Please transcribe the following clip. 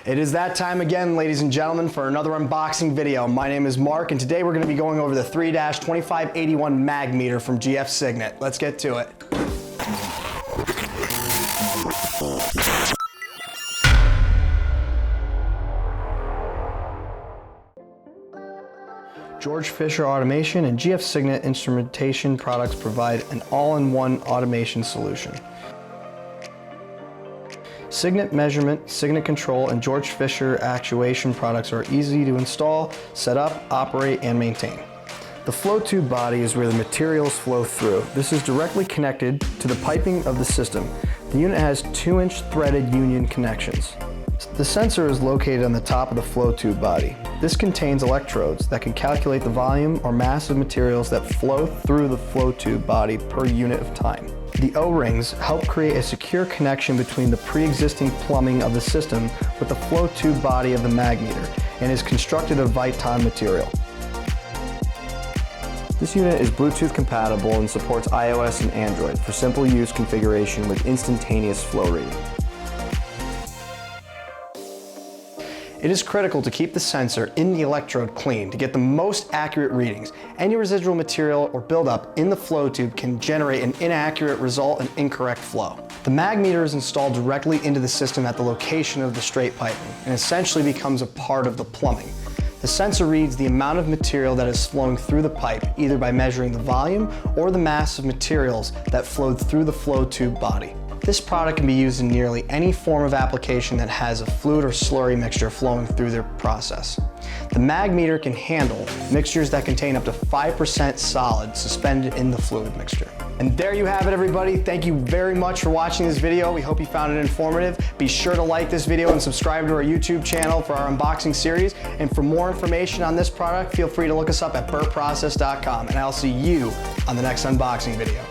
It is that time again, ladies and gentlemen, for another unboxing video. My name is Mark, and today we're going to be going over the 3-2581 mag meter from GF Signet. Let's get to it. Georg Fischer Automation and GF Signet instrumentation products provide an all-in-one automation solution. Signet measurement, Signet control, and Georg Fischer actuation products are easy to install, set up, operate, and maintain. The flow tube body is where the materials flow through. This is directly connected to the piping of the system. The unit has 2-inch threaded union connections. The sensor is located on the top of the flow tube body. This contains electrodes that can calculate the volume or mass of materials that flow through the flow tube body per unit of time. The O-rings help create a secure connection between the pre-existing plumbing of the system with the flow tube body of the mag meter and is constructed of Viton material. This unit is Bluetooth compatible and supports iOS and Android for simple use configuration with instantaneous flow reading. It is critical to keep the sensor in the electrode clean to get the most accurate readings. Any residual material or buildup in the flow tube can generate an inaccurate result and incorrect flow. The mag meter is installed directly into the system at the location of the straight piping and essentially becomes a part of the plumbing. The sensor reads the amount of material that is flowing through the pipe, either by measuring the volume or the mass of materials that flowed through the flow tube body. This product can be used in nearly any form of application that has a fluid or slurry mixture flowing through their process. The mag meter can handle mixtures that contain up to 5% solid suspended in the fluid mixture. And there you have it, everybody. Thank you very much for watching this video. We hope you found it informative. Be sure to like this video and subscribe to our YouTube channel for our unboxing series. And for more information on this product, feel free to look us up at burtprocess.com. And I'll see you on the next unboxing video.